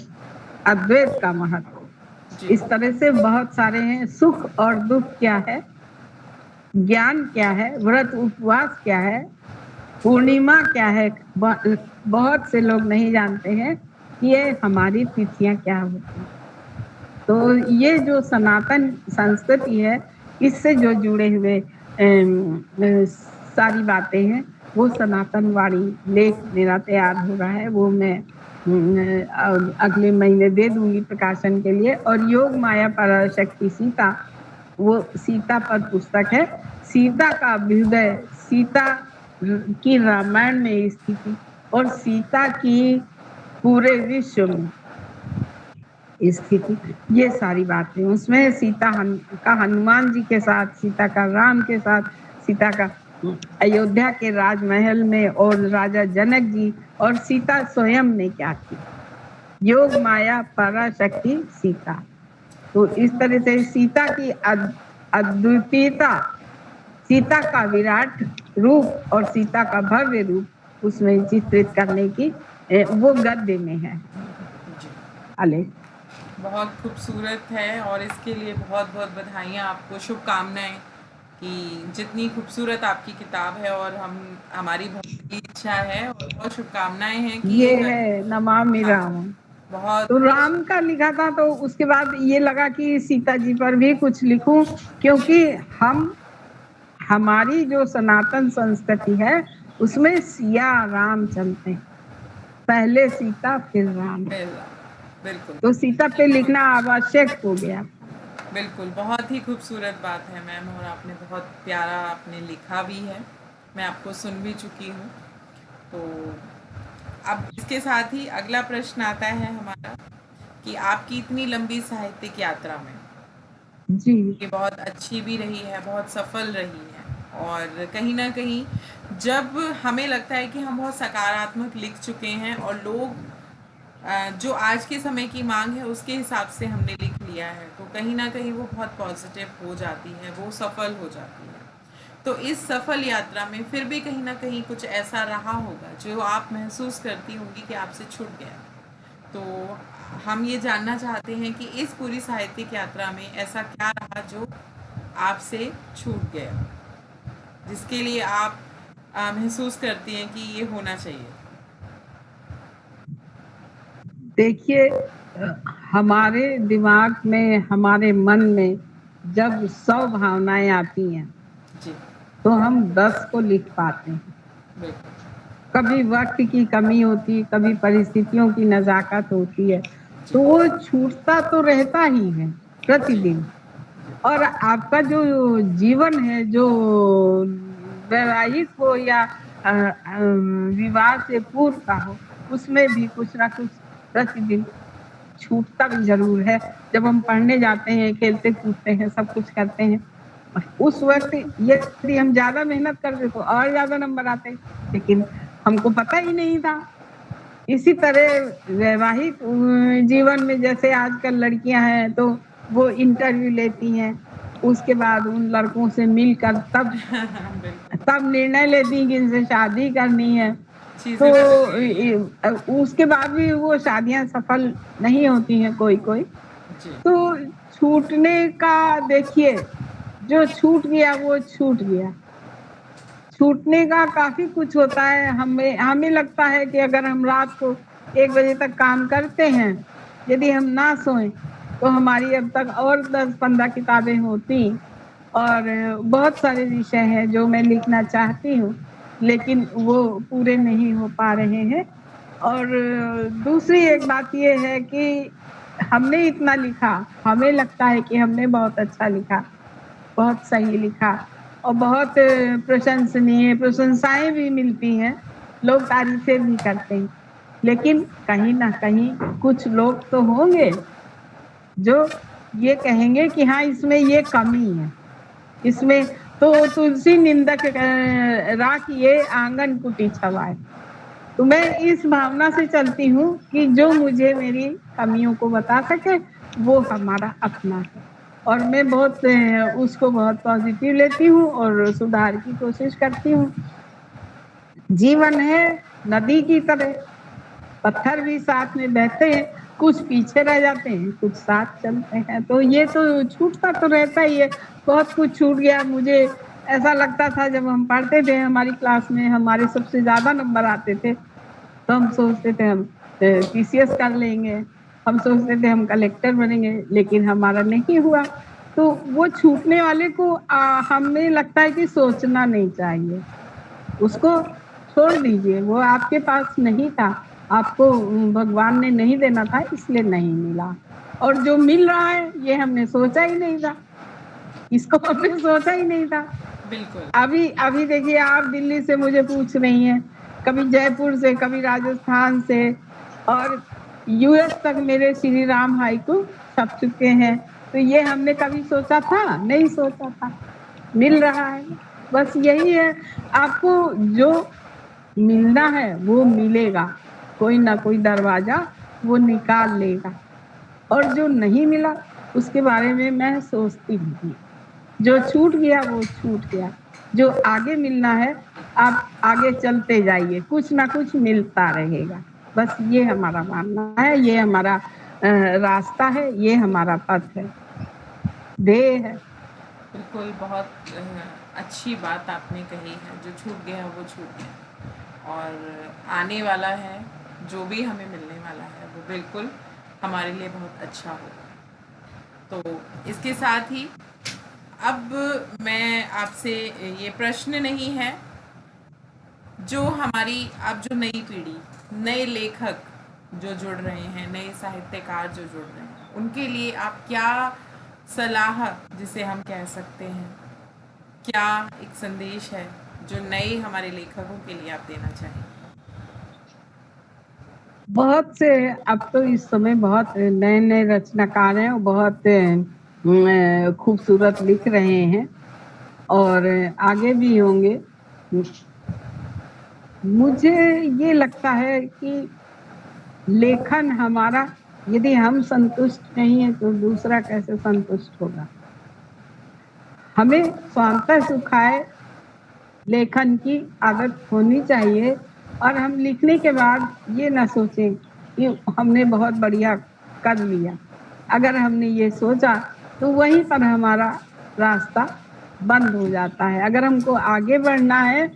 अद्वैत का महत्व। जी इस तरह से बहुत सारे हैं। सुख और दुख क्या है, ज्ञान क्या है, व्रत उपवास क्या है, पूर्णिमा क्या है। बहुत से लोग नहीं जानते हैं कि ये हमारी तिथियां क्या होती हैं। तो ये जो सनातन संस्कृति है, इससे जो जुड़े हुए सारी बातें हैं, वो सनातन वाणी लेख मेरा तैयार हो रहा है। वो मैं अगले महीने दे दूंगी प्रकाशन के लिए। और योग माया पराशक्ति सीता, वो सीता पर पुस्तक है। सीता का अभ्युदय, सीता की रामायण में स्थिति और सीता की पूरे विश्व में स्थिति, ये सारी बातें उसमें। सीता का हनुमान जी के साथ, सीता का राम के साथ, सीता का अयोध्या के राजमहल में और राजा जनक जी और सीता स्वयं ने क्या किया, योग माया पराशक्ति सीता। तो इस तरह से सीता की अद्वितीयता, सीता का विराट रूप और सीता का भव्य रूप उसमें चित्रित करने की वो गद्य में है आलेख। बहुत खूबसूरत है और इसके लिए बहुत बहुत बधाइयाँ आपको, शुभकामनाएं कि जितनी खूबसूरत आपकी किताब है और हमारी बहुत बड़ी इच्छा है और बहुत शुभकामनाएं हैं कि ये है नमामि हाँ, राम। बहुत तो राम का लिखा था, तो उसके बाद ये लगा कि सीता जी पर भी कुछ लिखूं, क्योंकि हमारी जो सनातन संस्कृति है उसमें सिया राम चलते हैं, पहले सीता फिर राम, बिल्कुल तो सीता पे लिखना आवश्यक हो गया। बिल्कुल, बहुत ही खूबसूरत बात है मैम, और आपने बहुत प्यारा आपने लिखा भी है, मैं आपको सुन भी चुकी हूँ। तो अब इसके साथ ही अगला प्रश्न आता है हमारा कि आपकी इतनी लंबी साहित्यिक यात्रा में जी ये बहुत अच्छी भी रही है, बहुत सफल रही है, और कहीं ना कहीं जब हमें लगता है कि हम बहुत सकारात्मक लिख चुके हैं और लोग जो आज के समय की मांग है उसके हिसाब से हमने लिख लिया है, तो कहीं ना कहीं वो बहुत पॉजिटिव हो जाती है, वो सफल हो जाती है। तो इस सफल यात्रा में फिर भी कहीं ना कहीं कुछ ऐसा रहा होगा जो आप महसूस करती होंगी कि आपसे छूट गया। तो हम ये जानना चाहते हैं कि इस पूरी साहित्यिक यात्रा में ऐसा क्या रहा जो आपसे छूट गया, जिसके लिए आप महसूस करती हैं कि ये होना चाहिए। देखिए, हमारे दिमाग में, हमारे मन में जब 100 भावनाएं आती हैं जी तो हम 10 को लिख पाते हैं। बिल्कुल। कभी वक्त की कमी होती, कभी परिस्थितियों की नजाकत होती है, तो वो छूटता तो रहता ही है प्रतिदिन। और आपका जो जीवन है, जो वैवाहिक हो या विवाह से पूर्व का हो, उसमें भी कुछ ना कुछ प्रतिदिन छूटता भी जरूर है। जब हम पढ़ने जाते हैं, खेलते कूदते हैं, सब कुछ करते हैं, उस वक्त यदि हम ज्यादा मेहनत करते तो और ज्यादा नंबर आते, लेकिन हमको पता ही नहीं था। इसी तरह वैवाहिक जीवन में जैसे आजकल लड़कियां हैं तो वो इंटरव्यू लेती हैं, उसके बाद उन लड़कों से मिलकर तब तब निर्णय लेती हैं कि इनसे शादी करनी है। तो उसके बाद भी वो शादियां सफल नहीं होती हैं कोई कोई। तो छूटने का देखिए, जो छूट गया वो छूट गया। छूटने का काफी कुछ होता है। हमें लगता है कि अगर हम रात को 1 बजे तक काम करते हैं, यदि हम ना सोएं तो हमारी अब तक और 10-15 किताबें होती, और बहुत सारे विषय हैं जो मैं लिखना चाहती हूँ, लेकिन वो पूरे नहीं हो पा रहे हैं। और दूसरी एक बात ये है कि हमने इतना लिखा, हमें लगता है कि हमने बहुत अच्छा लिखा, बहुत सही लिखा, और बहुत प्रशंसनीय प्रशंसाएं भी मिलती हैं, लोग तारीफें भी करते हैं। लेकिन कहीं ना कहीं कुछ लोग तो होंगे जो ये कहेंगे कि हाँ, इसमें ये कमी है, इसमें तो तुलसी निंदक राख ये आंगन कुटी छवाए। तो मैं इस भावना से चलती हूँ कि जो मुझे मेरी कमियों को बता सके वो हमारा अपना है, और मैं बहुत उसको बहुत पॉजिटिव लेती हूँ और सुधार की कोशिश करती हूँ। जीवन है नदी की तरह, पत्थर भी साथ में बहते हैं, कुछ पीछे रह जाते हैं, कुछ साथ चलते हैं। तो ये तो छूटता तो रहता ही है। बहुत कुछ छूट गया। मुझे ऐसा लगता था जब हम पढ़ते थे, हमारी क्लास में हमारे सबसे ज्यादा नंबर आते थे, तो हम सोचते थे हम पीसीएस कर लेंगे, हम सोचते थे हम कलेक्टर बनेंगे, लेकिन हमारा नहीं हुआ। तो वो छूटने वाले को हमें लगता है कि सोचना नहीं चाहिए, उसको छोड़ दीजिए, वो आपके पास नहीं था, आपको भगवान ने नहीं देना था, इसलिए नहीं मिला। और जो मिल रहा है ये हमने सोचा ही नहीं था, इसको हमने सोचा ही नहीं था। बिल्कुल। अभी अभी देखिए, आप दिल्ली से मुझे पूछ रही हैं, कभी जयपुर से, कभी राजस्थान से, और यूएस तक मेरे श्री राम हाइकू छप चुके हैं। तो ये हमने कभी सोचा था? नहीं सोचा था। मिल रहा है, बस यही है, आपको जो मिलना है वो मिलेगा, कोई ना कोई दरवाजा वो निकाल लेगा, और जो नहीं मिला उसके बारे में मैं सोचती नहीं। जो छूट गया वो छूट गया, जो आगे मिलना है आप आगे चलते जाइए, कुछ ना कुछ मिलता रहेगा। बस ये हमारा मानना है, ये हमारा रास्ता है, ये हमारा पथ है, ध्येय है। बिल्कुल, बहुत अच्छी बात आपने कही है। जो छूट गया वो छूट गया, और आने वाला है जो भी हमें मिलने वाला है वो बिल्कुल हमारे लिए बहुत अच्छा होगा। तो इसके साथ ही अब मैं आपसे, ये प्रश्न नहीं है, जो हमारी अब जो नई पीढ़ी, नए लेखक जो जुड़ रहे हैं, नए साहित्यकार जो जुड़ रहे हैं, उनके लिए आप क्या सलाह, जिसे हम कह सकते हैं, क्या एक संदेश है जो नए हमारे लेखकों के लिए आप देना चाहेंगे? बहुत से, अब तो इस समय बहुत नए नए रचनाकार हैं, बहुत खूबसूरत लिख रहे हैं और आगे भी होंगे। मुझे ये लगता है कि लेखन हमारा, यदि हम संतुष्ट नहीं है तो दूसरा कैसे संतुष्ट होगा। हमें स्वांतः सुखाय लेखन की आदत होनी चाहिए, और हम लिखने के बाद ये ना सोचें कि हमने बहुत बढ़िया कर लिया। अगर हमने ये सोचा तो वहीं पर हमारा रास्ता बंद हो जाता है। अगर हमको आगे बढ़ना है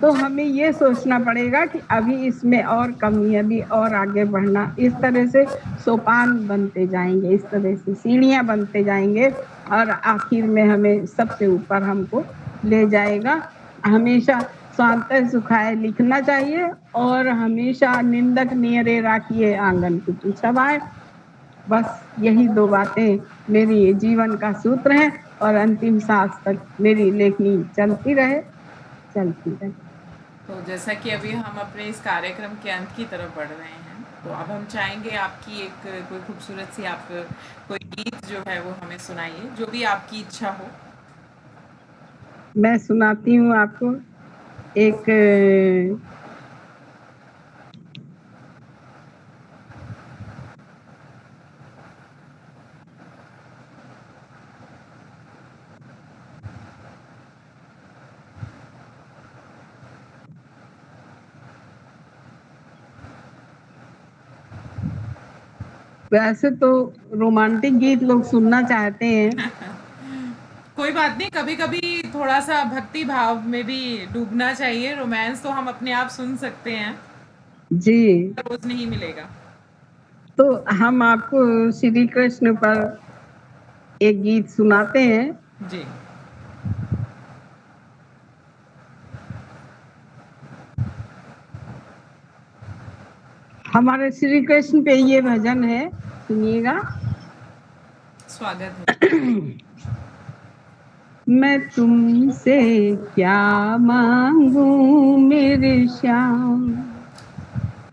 तो हमें ये सोचना पड़ेगा कि अभी इसमें और कमी है, अभी और आगे बढ़ना। इस तरह से सोपान बनते जाएंगे, इस तरह से सीढ़ियां बनते जाएंगे, और आखिर में हमें सबसे ऊपर हमको ले जाएगा। हमेशा स्वांतः सुखाय लिखना चाहिए, और हमेशा निंदक नियरे राखिए आंगन कुटी छवाए। बस यही दो बातें मेरी जीवन का सूत्र है, और अंतिम सांस तक मेरी लेखनी चलती रहे, चलती रहे। तो जैसा कि अभी हम अपने इस कार्यक्रम के अंत की तरफ बढ़ रहे हैं, तो अब हम चाहेंगे आपकी एक कोई खूबसूरत सी, आप कोई गीत जो है वो हमें सुनाइए, जो भी आपकी इच्छा हो। मैं सुनाती हूँ आपको एक वैसे तो रोमांटिक गीत लोग सुनना चाहते हैं। कोई बात नहीं, कभी कभी थोड़ा सा भक्ति भाव में भी डूबना चाहिए। रोमांस तो हम अपने आप सुन सकते हैं, जी, रोज नहीं मिलेगा। तो हम आपको श्री कृष्ण पर एक गीत सुनाते हैं। जी। हमारे श्री कृष्ण पे ये भजन है, सुनिएगा। स्वागत है। मैं तुमसे क्या मांगू मेरे श्याम,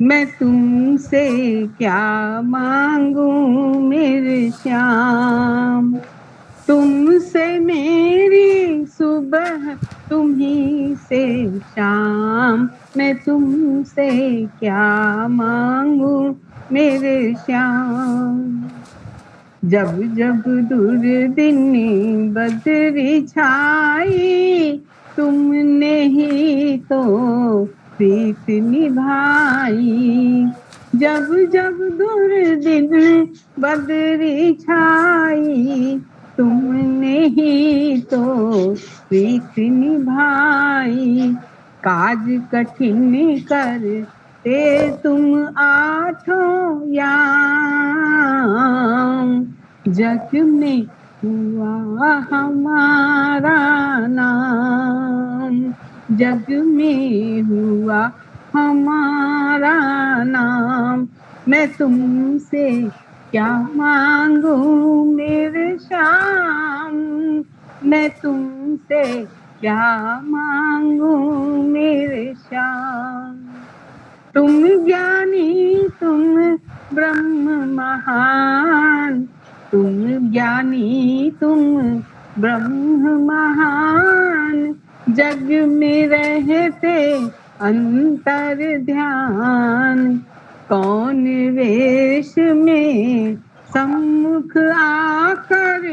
मैं तुमसे क्या मांगू मेरे श्याम। तुमसे मेरी सुबह, तुम्ही से शाम, मैं तुमसे क्या मांगू मेरे श्याम। जब जब दुर्दिनी बदरी छाई, तुमने ही तो प्रीत निभाई। जब जब दुर्दिन बदरी छाई, तुमने ही तो प्रीत निभाई। काज कठिन करते तुम आठों याम, जग में हुआ हमारा नाम, जग में हुआ हमारा नाम। मैं तुमसे क्या मांगू मेरे श्याम, मैं तुमसे क्या मांगू मेरे श्याम। तुम ज्ञानी तुम ब्रह्म महान, तुम ज्ञानी तुम ब्रह्म महान। जग में रहते अंतर ध्यान, कौन वेश में सम्मुख आकर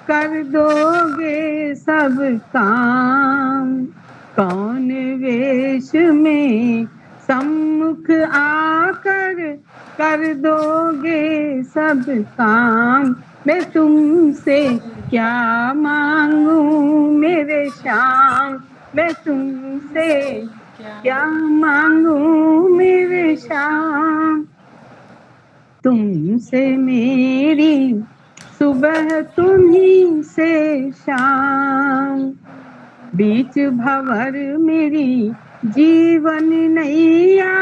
कर दोगे सब काम। कौन वेश में सम्मुख आकर कर दोगे सब काम। मैं तुमसे क्या मांगू मेरे श्याम, मैं तुमसे क्या मांगू मेरे श्याम। तुमसे मेरी सुबह तुम्ही से शाम, बीच भंवर मेरी जीवन नैया,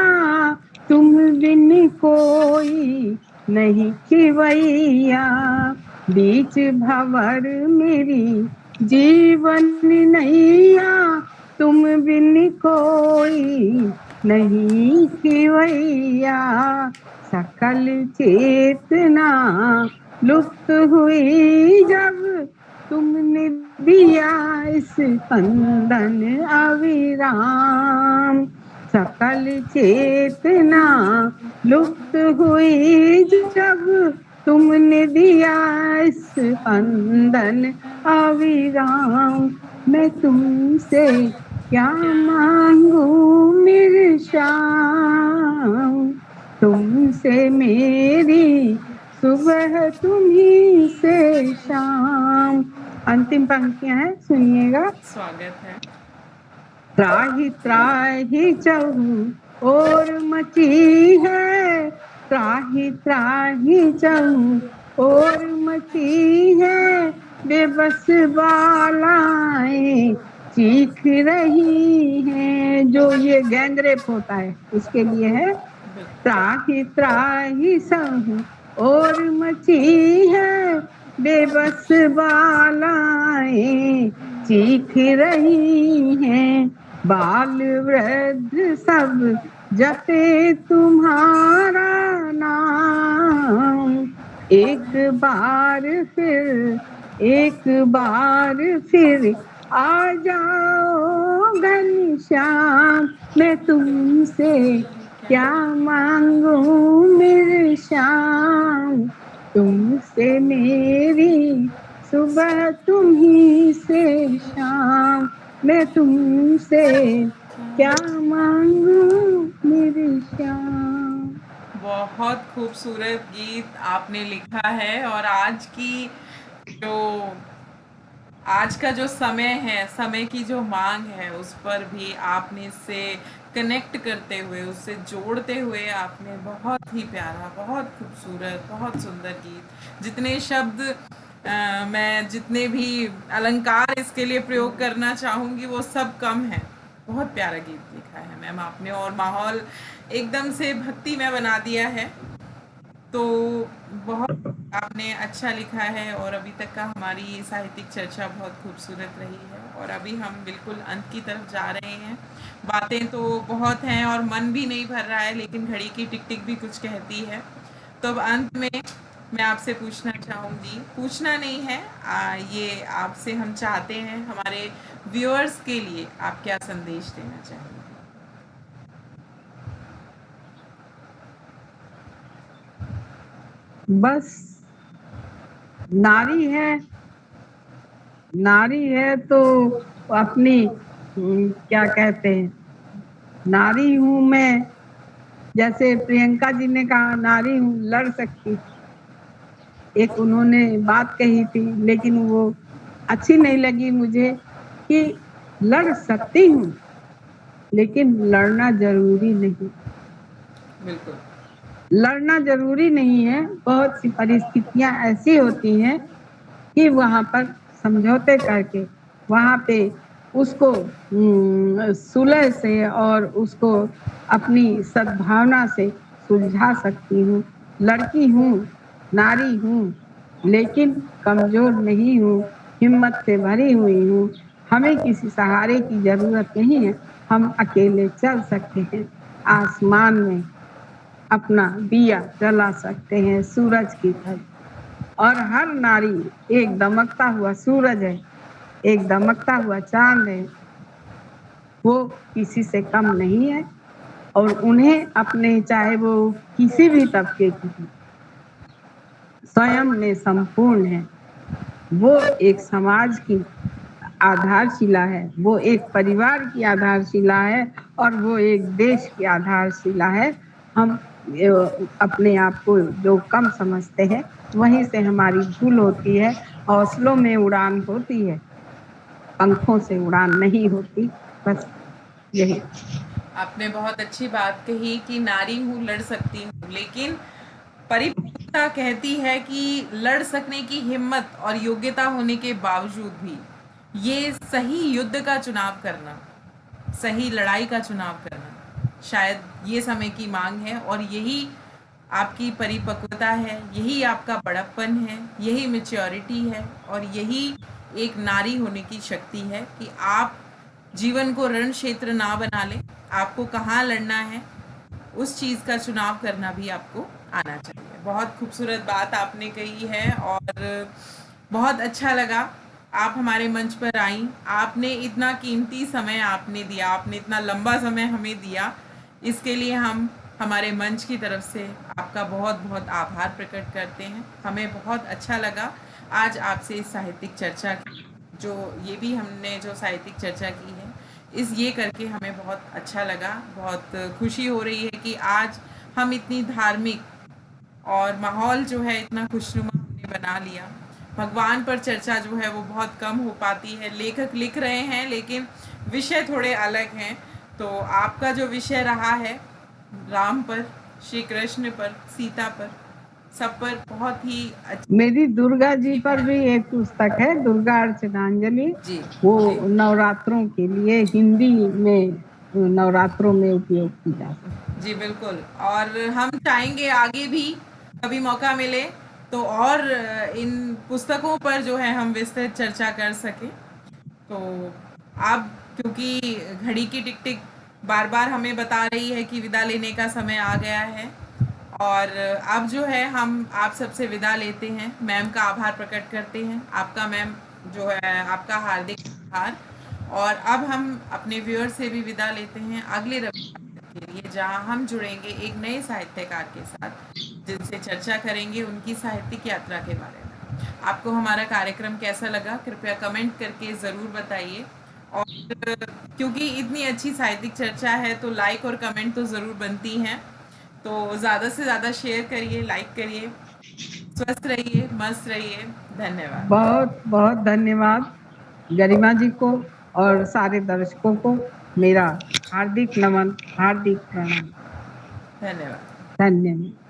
तुम बिन कोई नहीं खिवैया। बीच भंवर मेरी जीवन नैया, तुम बिन कोई नहीं खिवैया। सकल चेतना लुप्त हुई जब तुमने दिया इस स्पंदन अविराम। सकल चेतना लुप्त हुई जब तुमने दिया इस स्पंदन अविराम। मैं तुमसे क्या मांगू मेरे श्याम, तुमसे मेरी सुबह तुम्ही से शाम। अंतिम पंक्तियां हैं, सुनिएगा। स्वागत है। त्राहि त्राहि चहु और मची है, त्राहि त्राहि चहु और मची है। बेबस बालाएं चीख रही हैं, जो ये गैंगरेप होता है उसके लिए है। त्राहि त्राहि सहु और मची है, बेबस बालाएं चीख रही हैं। बाल वृद्ध सब जपे तुम्हारा नाम, एक बार फिर आ जाओ घनश्याम। मैं तुमसे क्या मांगू मेरे श्याम, तुमसे मेरी सुबह तुम्ही से शाम। मैं तुमसे क्या मांगू मेरे श्याम। बहुत खूबसूरत गीत आपने लिखा है। और आज का जो समय है, समय की जो मांग है, उस पर भी आपने इससे कनेक्ट करते हुए, उससे जोड़ते हुए आपने बहुत ही प्यारा, बहुत खूबसूरत, बहुत सुंदर गीत, जितने शब्द मैं जितने भी अलंकार इसके लिए प्रयोग करना चाहूँगी वो सब कम है। बहुत प्यारा गीत लिखा है मैम आपने, और माहौल एकदम से भक्तिमय बना दिया है। तो बहुत आपने अच्छा लिखा है, और अभी तक का हमारी साहित्यिक चर्चा बहुत खूबसूरत रही है। और अभी हम बिल्कुल अंत की तरफ जा रहे हैं। बातें तो बहुत हैं और मन भी नहीं भर रहा है, लेकिन घड़ी की टिक टिक भी कुछ कहती है। तो अब अंत में मैं आपसे पूछना चाहूँगी, पूछना नहीं है, ये आपसे हम चाहते हैं, हमारे व्यूअर्स के लिए आप क्या संदेश देना चाहेंगे? बस नारी है तो अपनी क्या कहते हैं, नारी हूं मैं, जैसे प्रियंका जी ने कहा नारी हूं लड़ सकती। एक उन्होंने बात कही थी, लेकिन वो अच्छी नहीं लगी मुझे, कि लड़ सकती हूँ लेकिन लड़ना जरूरी नहीं। बिल्कुल। लड़ना जरूरी नहीं है। बहुत सी परिस्थितियां ऐसी होती हैं कि वहां पर समझौते करके वहां पे उसको सुलह से और उसको अपनी सद्भावना से सुलझा सकती हूँ। लड़की हूँ, नारी हूँ, लेकिन कमजोर नहीं हूँ, हिम्मत से भरी हुई हूँ। हमें किसी सहारे की जरूरत नहीं है, हम अकेले चल सकते हैं। आसमान में अपना दिया जला सकते हैं सूरज की तरह। और हर नारी एक दमकता हुआ सूरज है, एक दमकता हुआ चांद है, वो किसी से कम नहीं है और उन्हें अपने चाहे वो किसी भी तबके की हो, स्वयं में संपूर्ण है। वो एक समाज की आधारशिला है, वो एक परिवार की आधारशिला है और वो एक देश की आधारशिला है। हम अपने आप को जो कम समझते हैं वहीं से हमारी भूल होती है। हौसलों में उड़ान होती है, पंखों से उड़ान नहीं होती। बस यही। आपने बहुत अच्छी बात कही कि नारी हूँ, लड़ सकती हूँ, लेकिन परिपक्वता कहती है कि लड़ सकने की हिम्मत और योग्यता होने के बावजूद भी ये सही युद्ध का चुनाव करना, सही लड़ाई का चुनाव करना शायद ये समय की मांग है। और यही आपकी परिपक्वता है, यही आपका बड़प्पन है, यही मैच्योरिटी है और यही एक नारी होने की शक्ति है कि आप जीवन को रण क्षेत्र ना बना लें। आपको कहाँ लड़ना है उस चीज़ का चुनाव करना भी आपको आना चाहिए। बहुत खूबसूरत बात आपने कही है और बहुत अच्छा लगा आप हमारे मंच पर आई। आपने इतना कीमती समय आपने दिया, आपने इतना लंबा समय हमें दिया, इसके लिए हम हमारे मंच की तरफ से आपका बहुत बहुत आभार प्रकट करते हैं। हमें बहुत अच्छा लगा आज आपसे इस साहित्यिक चर्चा की, जो ये भी हमने जो साहित्यिक चर्चा की है इस ये करके हमें बहुत अच्छा लगा। बहुत खुशी हो रही है कि आज हम इतनी धार्मिक और माहौल जो है इतना खुशनुमा हमने बना लिया। भगवान पर चर्चा जो है वो बहुत कम हो पाती है, लेखक लिख रहे हैं लेकिन विषय थोड़े अलग हैं। तो आपका जो विषय रहा है राम पर, श्री कृष्ण पर, सीता पर, सब पर बहुत ही मेरी दुर्गा जी पर भी एक पुस्तक है, दुर्गा अर्चनांजलि। जी वो जी नवरात्रों के लिए हिंदी में नवरात्रों में उपयोग की जा सकती। जी बिल्कुल। और हम चाहेंगे आगे भी कभी मौका मिले तो और इन पुस्तकों पर जो है हम विस्तृत चर्चा कर सकें। तो अब क्योंकि घड़ी की टिक टिक बार बार हमें बता रही है कि विदा लेने का समय आ गया है और अब जो है हम आप सबसे विदा लेते हैं। मैम का आभार प्रकट करते हैं, आपका मैम जो है आपका हार्दिक आभार। और अब हम अपने व्यूअर से भी विदा लेते हैं अगले रविवार के लिए, जहां हम जुड़ेंगे एक नए साहित्यकार के साथ जिनसे चर्चा करेंगे उनकी साहित्यिक यात्रा के बारे में। आपको हमारा कार्यक्रम कैसा लगा कृपया कमेंट करके ज़रूर बताइए। और क्योंकि इतनी अच्छी साहित्यिक चर्चा है तो लाइक और कमेंट तो ज़रूर बनती हैं। तो ज़्यादा से ज़्यादा शेयर करिए, लाइक करिए। स्वस्थ रहिए, मस्त रहिए। धन्यवाद। बहुत बहुत धन्यवाद गरिमा जी को और सारे दर्शकों को। मेरा हार्दिक नमन, हार्दिक प्रणाम। धन्यवाद। धन्यवाद।